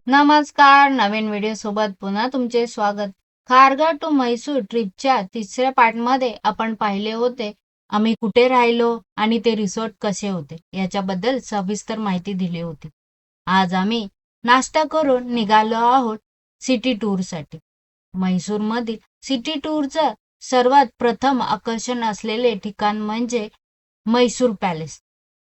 नमस्कार. नवीन व्हिडिओ सोबत पुन्हा तुमचे स्वागत. खारघर टू म्हैसूर ट्रिपच्या तिसऱ्या पार्टमध्ये आपण पाहिले होते आम्ही कुठे राहिलो आणि ते रिसॉर्ट कसे होते याच्याबद्दल सविस्तर माहिती दिली होती. आज आम्ही नाश्ता करून निघालो आहोत सिटी टूरसाठी. म्हैसूरमधील सिटी टूरचं सर्वात प्रथम आकर्षण असलेले ठिकाण म्हणजे म्हैसूर पॅलेस.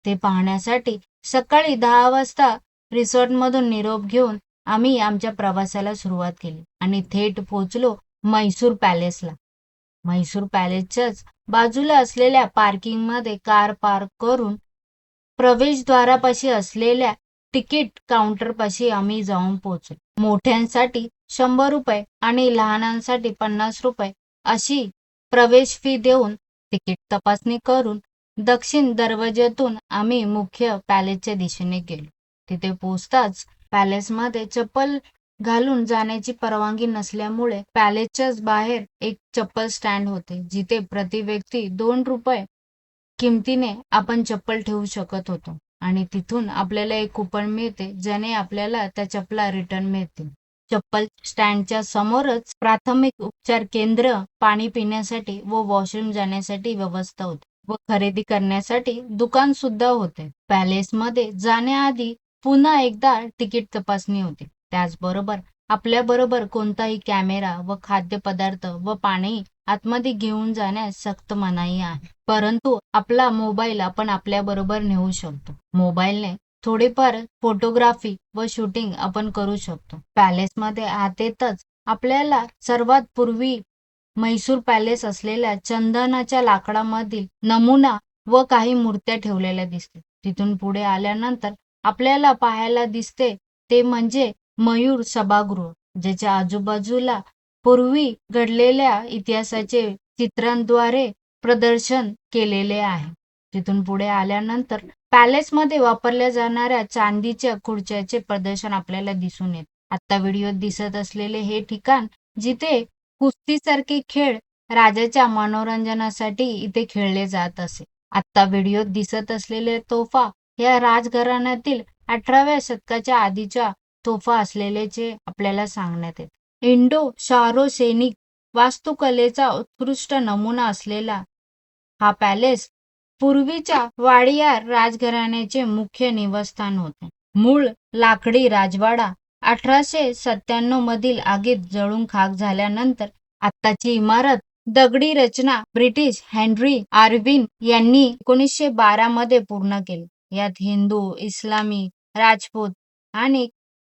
ते पाहण्यासाठी सकाळी 10 वाजता रिसॉर्टमधून निरोप घेऊन आम्ही आमच्या प्रवासाला सुरुवात केली आणि थेट पोहोचलो म्हैसूर पॅलेसला. म्हैसूर पॅलेसच्याच बाजूला असलेल्या पार्किंगमध्ये कार पार्क करून प्रवेशद्वारापाशी असलेल्या तिकीट काउंटरपाशी आम्ही जाऊन पोहोचलो. मोठ्यांसाठी 100 रुपये आणि लहानांसाठी 50 रुपये अशी प्रवेश फी देऊन तिकीट तपासणी करून दक्षिण दरवाज्यातून आम्ही मुख्य पॅलेसच्या दिशेने गेलो. तिथे पोहोचताच पॅलेसमध्ये चप्पल घालून जाण्याची परवानगी नसल्यामुळे पॅलेसच्याच बाहेर एक चप्पल स्टँड होते, जिथे प्रति व्यक्ती 2 रुपये किमतीने आपण चप्पल ठेवू शकत होतो आणि तिथून आपल्याला एक कुपन मिळते, ज्याने आपल्याला त्या चप्पला रिटर्न मिळतील. चप्पल स्टँडच्या समोरच प्राथमिक उपचार केंद्र, पाणी पिण्यासाठी व वॉशरूम जाण्यासाठी व्यवस्था होती व खरेदी करण्यासाठी दुकान सुद्धा होते. पॅलेसमध्ये जाण्याआधी पुन्हा एकदा तिकीट तपासणी होती. त्याचबरोबर आपल्याबरोबर कोणताही कॅमेरा व खाद्यपदार्थ व पाणी आतमध्ये घेऊन जाण्यास सक्त मनाई आहे. परंतु आपला मोबाईल आपण आपल्याबरोबर नेऊ शकतो. मोबाईलने थोडीफार फोटोग्राफी व शूटिंग आपण करू शकतो. पॅलेसमध्ये आत येतच आपल्याला सर्वात पूर्वी म्हैसूर पॅलेस असलेल्या चंदनाच्या लाकडामधील नमुना व काही मूर्त्या ठेवलेल्या दिसतील. तिथून पुढे आल्यानंतर आपल्याला पाहायला दिसते ते म्हणजे मयूर सभागृह, ज्याच्या आजूबाजूला पूर्वी घडलेल्या इतिहासाचे चित्रांद्वारे प्रदर्शन केलेले आहे. तिथून पुढे आल्यानंतर पॅलेसमध्ये वापरल्या जाणाऱ्या चांदीच्या खुर्च्याचे प्रदर्शन आपल्याला दिसून येते. आता व्हिडिओत दिसत असलेले हे ठिकाण, जिथे कुस्तीसारखे खेळ राजाच्या मनोरंजनासाठी इथे खेळले जात असे. आता व्हिडिओत दिसत असलेले तोफा या राजघराण्यातील 18व्या शतकाच्या आधीच्या तोफा असलेल्याचे आपल्याला सांगण्यात येते. इंडो शारोसेनिक वास्तुकलेचा उत्कृष्ट नमुना असलेला हा पॅलेस पूर्वीच्या वाडियार राजघराण्याचे मुख्य निवासस्थान होते. मूळ लाकडी राजवाडा 1897 मधील आगीत जळून खाक झाल्यानंतर आत्ताची इमारत दगडी रचना ब्रिटिश हेनरी आर्विन यांनी 1912 मध्ये पूर्ण केली. यात हिंदू, इस्लामी, राजपूत आणि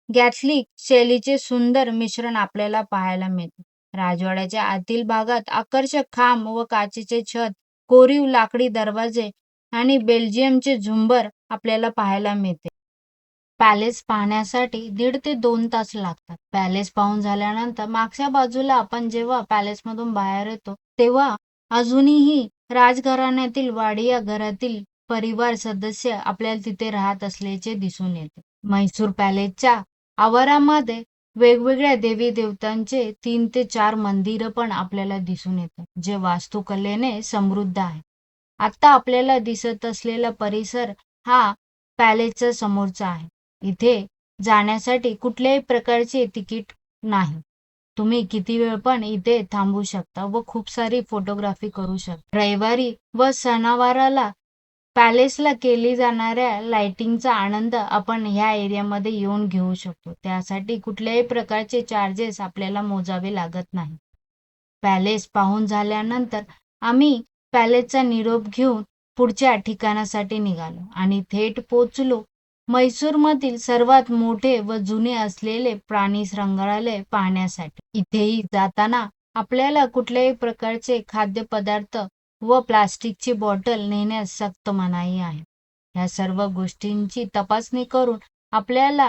कॅथलिक शैलीचे सुंदर मिश्रण आपल्याला पाहायला मिळते. राजवाड्याच्या आतील भागात आकर्षक खांब व काचेचे छत, कोरीव लाकडी दरवाजे आणि बेल्जियमचे झुंबर आपल्याला पाहायला मिळते. पॅलेस पाहण्यासाठी 1.5 ते 2 तास लागतात. पॅलेस पाहून झाल्यानंतर मागच्या बाजूला आपण जेव्हा पॅलेसमधून बाहेर येतो तेव्हा अजूनही राजघराण्यातील वाडिया घरातील परिवार सदस्य आपल्याला तिथे राहत असल्याचे दिसून येते. म्हैसूर पॅलेसच्या आवारामध्ये वेगवेगळ्या देवी देवतांचे 3 ते 4 मंदिरं पण आपल्याला दिसून येतात, जे वास्तुकलेने समृद्ध आहे. आता आपल्याला दिसत असलेला परिसर हा पॅलेसच्या समोरचा आहे. इथे जाण्यासाठी कुठल्याही प्रकारचे तिकीट नाही. तुम्ही किती वेळ पण इथे थांबू शकता व खूप सारी फोटोग्राफी करू शकता. रविवारी व सणावाराला पॅलेसला केली जाणाऱ्या लाइटिंगचा आनंद आपण ह्या एरियामध्ये येऊन घेऊ शकतो. त्यासाठी कुठल्याही प्रकारचे चार्जेस आपल्याला मोजावे लागत नाही. पॅलेस पाहून झाल्यानंतर आम्ही पॅलेसचा निरोप घेऊन पुढच्या ठिकाणासाठी निघालो आणि थेट पोहोचलो म्हैसूरमधील सर्वात मोठे व जुने असलेले प्राणी संग्रहालय पाहण्यासाठी. इथेही जाताना आपल्याला कुठल्याही प्रकारचे खाद्यपदार्थ व प्लास्टिकची बॉटल नेण्यास सक्त मनाई आहे. या सर्व गोष्टींची तपासणी करून आपल्याला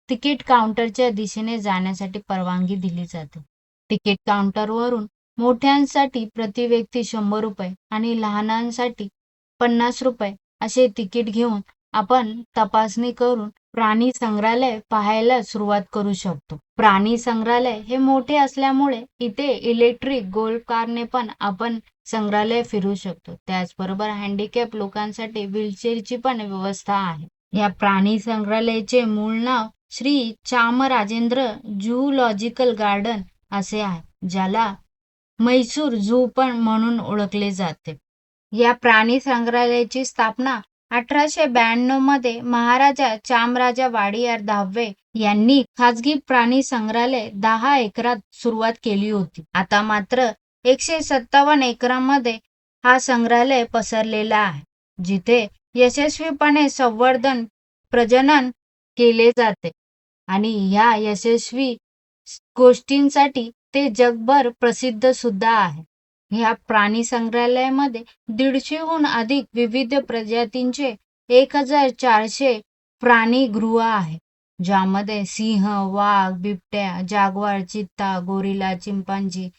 तिकीट काउंटरच्या दिशेने जाण्यासाठी परवानगी दिली जाते. तिकीट काउंटरवरून मोठ्यांसाठी प्रति व्यक्ती 100 रुपये आणि लहानांसाठी 50 रुपये असे तिकीट घेऊन आपण तपासणी करून प्राणी संग्रहालय पाहायला सुरुवात करू शकतो. प्राणी संग्रहालय हे मोठे असल्यामुळे इथे इलेक्ट्रिक गोल्फ कारने पण आपण संग्रहालय फिरू शकतो. त्याचबरोबर हँडिकॅप लोकांसाठी व्हीलचेअरची पण व्यवस्था आहे. या प्राणी संग्रहालयाचे मूळ नाव श्री चामराजेंद्र झूलॉजिकल गार्डन असे आहे, ज्याला म्हैसूर झू पण म्हणून ओळखले जाते. या प्राणी संग्रहालयाची स्थापना 1892 मध्ये महाराजा चामराजा वाडियार 10वे यांनी खाजगी प्राणी संग्रहालय 10 एकरात सुरुवात केली होती. आता मात्र 157 एकरांमध्ये हा संग्रहालय पसरलेला आहे, जिथे यशस्वीपणे संवर्धन प्रजनन केले जाते आणि ह्या यशस्वी गोष्टींसाठी ते जगभर प्रसिद्ध सुद्धा आहे. ह्या प्राणी संग्रहालयामध्ये 150हून अधिक विविध प्रजातींचे 1400 प्राणीगृह आहे, ज्यामध्ये सिंह, वाघ, बिबट्या, जाग्वार, चित्ता, गोरिला, चिंपांझी,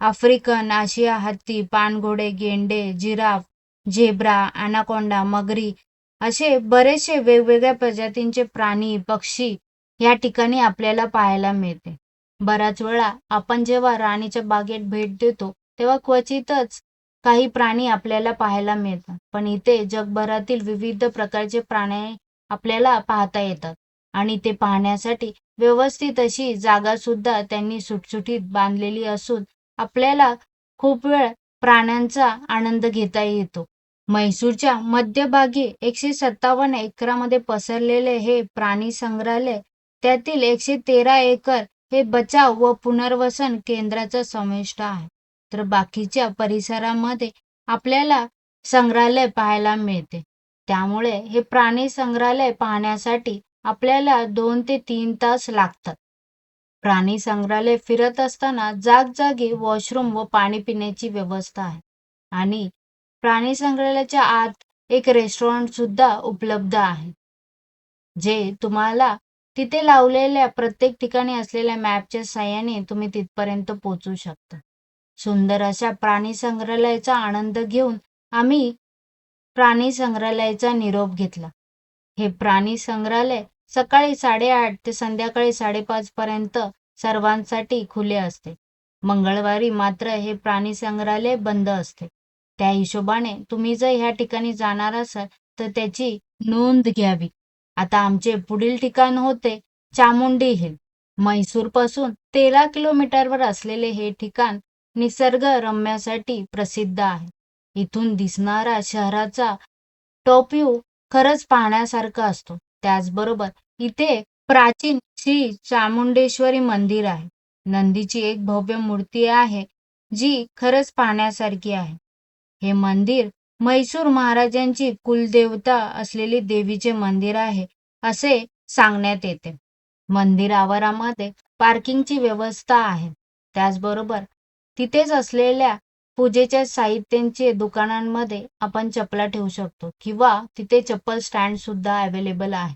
आफ्रिकन, आशिया हत्ती, पाणघोडे, गेंडे, जिराफ, झेब्रा, ॲनाकोंडा, मगरी असे बरेचसे वेगवेगळ्या प्रजातींचे प्राणी, पक्षी या ठिकाणी आपल्याला पाहायला मिळते. बऱ्याच वेळा आपण जेव्हा राणीच्या बागेत भेट देतो तेव्हा क्वचितच काही प्राणी आपल्याला पाहायला मिळतात, पण इथे जगभरातील विविध प्रकारचे प्राणी आपल्याला पाहता येतात आणि ते पाहण्यासाठी व्यवस्थित अशी जागा सुद्धा त्यांनी सुटसुटीत बांधलेली असून आपल्याला खूप वेळ प्राण्यांचा आनंद घेता येतो. म्हैसूरच्या मध्यभागी 157 एकरामध्ये पसरलेले हे प्राणी संग्रहालय, त्यातील 113 एकर हे बचाव व पुनर्वसन केंद्राचा समाविष्ट आहे, तर बाकीच्या परिसरामध्ये आपल्याला संग्रहालय पाहायला मिळते. त्यामुळे हे प्राणी संग्रहालय पाहण्यासाठी आपल्याला 2 ते 3 तास लागतात. प्राणी संग्रहालय फिरत असताना जागजागी वॉशरूम व पाणी पिण्याची व्यवस्था आहे आणि प्राणी संग्रहालयाच्या आत एक रेस्टॉरंट सुद्धा उपलब्ध आहे, जे तुम्हाला तिथे लावलेल्या प्रत्येक ठिकाणी असलेल्या मॅपच्या साहाय्याने तुम्ही तिथपर्यंत पोहोचू शकता. सुंदर अशा प्राणी संग्रहालयाचा आनंद घेऊन आम्ही प्राणी संग्रहालयाचा निरोप घेतला. हे प्राणी संग्रहालय सकाळी 8:30 ते संध्याकाळी 5:30 पर्यंत सर्वांसाठी खुले असते. मंगळवारी मात्र हे प्राणी संग्रहालय बंद असते. त्या हिशोबाने तुम्ही जर ह्या ठिकाणी जाणार असाल तर त्याची नोंद घ्यावी. आता आमचे पुढील ठिकाण होते चामुंडी हिल. म्हैसूरपासून 13 किलोमीटरवर असलेले हे ठिकाण निसर्गरम्यासाठी प्रसिद्ध आहे. इथून दिसणारा शहराचा टॉप व्ह्यू खरंच पाहण्यासारखा असतो. त्याचबरोबर इथे प्राचीन श्री चामुंडेश्वरी मंदिर आहे. नंदीची एक भव्य मूर्ती आहे, जी खरंच पाहण्यासारखी आहे. हे मंदिर म्हैसूर महाराजांची कुलदेवता असलेली देवीचे मंदिर आहे असे सांगण्यात येते. मंदिर आवारामध्ये पार्किंगची व्यवस्था आहे. त्याचबरोबर तिथेच असलेल्या पूजेच्या साहित्यांचे दुकानांमध्ये आपण चपला ठेवू शकतो किंवा तिथे चप्पल स्टँड सुद्धा अवेलेबल आहे.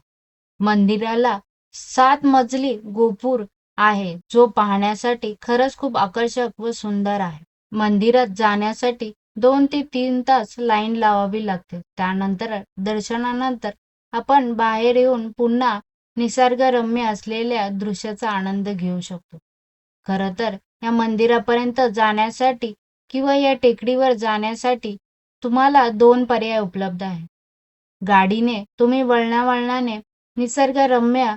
मंदिराला 7 मजली गोपुर आहे, जो पाहण्यासाठी खरंच खूप आकर्षक व सुंदर आहे. मंदिरात जाण्यासाठी 2 ते 3 तास लाईन लावावी लागते. त्यानंतर दर्शनानंतर आपण बाहेर येऊन पुन्हा निसर्गरम्य असलेल्या दृश्याचा आनंद घेऊ शकतो. खरं तर या मंदिरापर्यंत जाण्यासाठी किंवा या टेकडीवर जाण्यासाठी तुम्हाला 2 पर्याय उपलब्ध आहेत. गाडीने तुम्ही वळणावळणाने निसर्गरम्य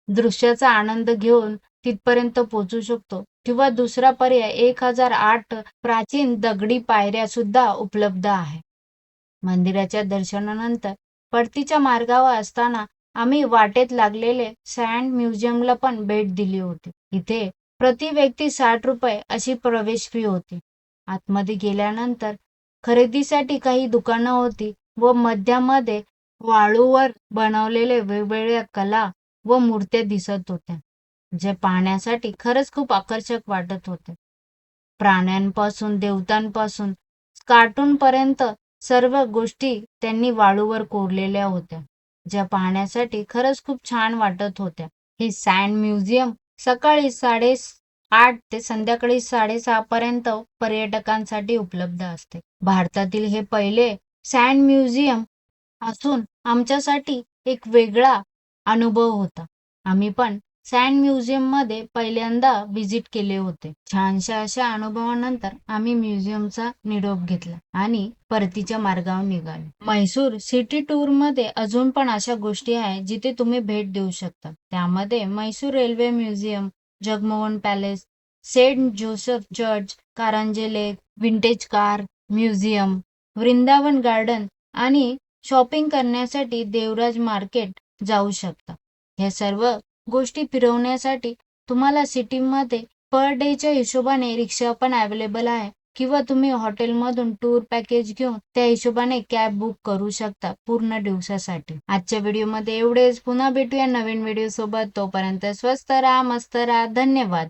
दृश्याचा आनंद घेऊन तिथपर्यंत पोहोचू शकतो किंवा दुसरा पर्याय 1008 प्राचीन दगडी पायऱ्या सुद्धा उपलब्ध आहे. मंदिराच्या दर्शनानंतर परतीच्या मार्गावर असताना आम्ही वाटेत लागलेले सँड म्युझियमला पण भेट दिली होती. इथे प्रति व्यक्ती 60 रुपये अशी प्रवेश फी होती. आतमध्ये गेल्यानंतर खरेदीसाठी काही दुकानं होती व मध्यामध्ये वाळूवर बनवलेले वेगवेगळ्या कला व मूर्त्या दिसत होत्या, जे पाहण्यासाठी खरंच खूप आकर्षक वाटत होते. प्राण्यांपासून देवतांपासून कार्टूनपर्यंत सर्व गोष्टी त्यांनी वाळूवर कोरलेल्या होत्या, ज्या पाहण्यासाठी खरंच खूप छान वाटत होत्या. हे सँड म्युझियम सकाळी 8:30 ते संध्याकाळी 6:30 पर्यंत पर्यटकांसाठी उपलब्ध असते. भारतातील हे पहिले सँड म्युझियम असून आमच्यासाठी एक वेगळा अनुभव होता. आम्ही पण सँड म्युझियम मध्ये पहिल्यांदा व्हिजिट केले होते. छानशा अशा अनुभवानंतर आम्ही म्युझियमचा निरोप घेतला आणि परतीच्या मार्गावर निघालो. म्हैसूर सिटी टूर मध्ये अजून पण अशा गोष्टी आहेत जिथे तुम्ही भेट देऊ शकता. त्यामध्ये Mysore railway museum, Jaganmohan palace, saint Joseph church, Karanji lake, vintage car museum, Vrindavan garden आणि शॉपिंग करण्यासाठी देवराज मार्केट जाऊ शकता. हे सर्व गोष्टी फिरवण्यासाठी तुम्हाला सिटीमध्ये पर डेच्या हिशोबाने रिक्षा पण अवेलेबल आहे किंवा तुम्ही हॉटेलमधून टूर पॅकेज घेऊन त्या हिशोबाने कॅब बुक करू शकता पूर्ण दिवसासाठी. आजच्या व्हिडिओमध्ये एवढेच. पुन्हा भेटूया नवीन व्हिडिओ सोबत. तोपर्यंत स्वस्त राहा, मस्त राहा. धन्यवाद.